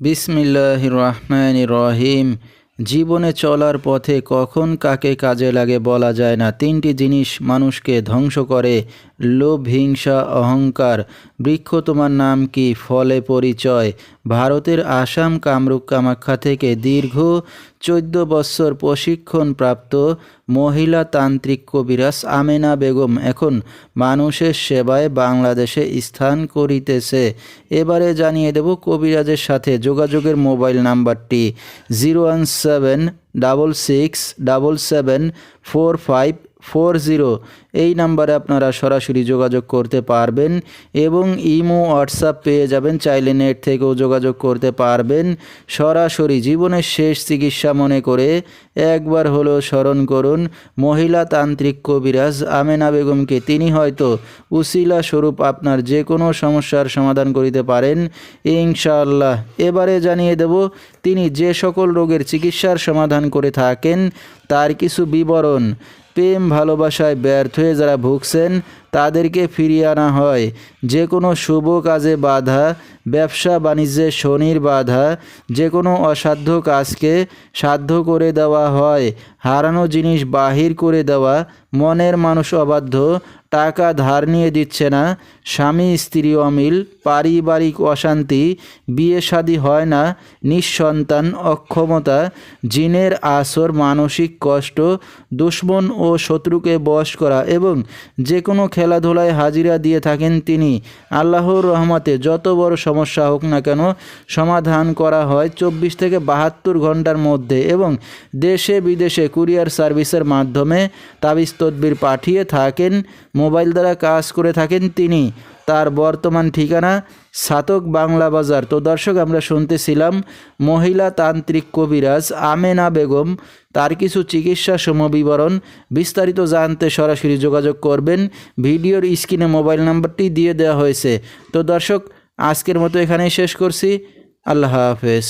বিসমিল্লাহির রহমানির রহিম। জীবনে চলার পথে কখন কাকে কাজে লাগে বলা যায় না। তিনটি জিনিস মানুষকে ধ্বংস করে: লোভ, হিংসা, অহংকার। বৃক্ষ তোমার নাম কি, ফলে পরিচয়। ভারতের আসাম কামরূপ কামাখ্যা থেকে দীর্ঘ 14 বৎসর প্রশিক্ষণপ্রাপ্ত মহিলা তান্ত্রিক কবিরাজ আমেনা বেগম এখন মানুষের সেবায় বাংলাদেশে স্থান করিতেছে। এবারে জানিয়ে দেব কবিরাজের সাথে যোগাযোগের মোবাইল নাম্বারটি 01767774540। এই নাম্বারে আপনারা সরাসরি যোগাযোগ করতে পারবেন এবং ইমো হোয়াটসঅ্যাপ পেয়ে যাবেন, চাইলে নেট থেকেও যোগাযোগ করতে পারবেন। সরাসরি জীবনের শেষ চিকিৎসা মনে করে একবার হলো স্মরণ করুন মহিলা তান্ত্রিক কবিরাজ আমেনা বেগমকে। তিনি হয়তো উসিলা স্বরূপ আপনার যে কোনো সমস্যার সমাধান করিতে পারেন ইনশাআল্লাহ। এবারে জানিয়ে দেব তিনি যে সকল রোগের চিকিৎসার সমাধান করে থাকেন তার কিছু বিবরণ। প্রেম ভালোবাসায় ব্যর্থ হয়ে যারা ভুগছেন তাদেরকে ফিরিয়ে আনা হয়। যে কোনো শুভ কাজে বাধা, ব্যবসা বাণিজ্যে শনির বাধা, যে কোনো অসাধ্য কাজকে সাধ্য করে দেওয়া হয়। হারানো জিনিস বাহির করে দেওয়া, মনের মানুষ অবাধ্য, টাকা ধার নিয়ে দিচ্ছে না, স্বামী স্ত্রী অমিল, পারিবারিক অশান্তি, বিয়ে শাদী হয় না, নিঃসন্তান, অক্ষমতা, জিনের আসর, মানসিক কষ্ট, দুশ্মন ও শত্রুকে বশ করা এবং যে কোনো খেলাধুলায় হাজিরা দিয়ে থাকেন তিনি। আল্লাহর রহমতে যত বড় সমস্যা হোক না কেন সমাধান করা হয় 24 থেকে 72 ঘন্টার মধ্যে এবং দেশে বিদেশে কুরিয়ার সার্ভিসের মাধ্যমে তাবিজ তদবির পাঠিয়ে থাকেন। মোবাইল দ্বারা কাজ করে থাকেন তিনি। তার বর্তমান ঠিকানা ছাতক বাংলা বাজার। তো দর্শক, আমরা শুনতেছিলাম মহিলা তান্ত্রিক কবিরাজ আমেনা বেগম, তার কিছু চিকিৎসা সমবিবরণ। বিস্তারিত জানতে সরাসরি যোগাযোগ করবেন, ভিডিওর স্ক্রিনে মোবাইল নাম্বারটি দিয়ে দেওয়া হয়েছে। তো দর্শক, আজকের মতো এখানেই শেষ করছি। আল্লাহ হাফেজ।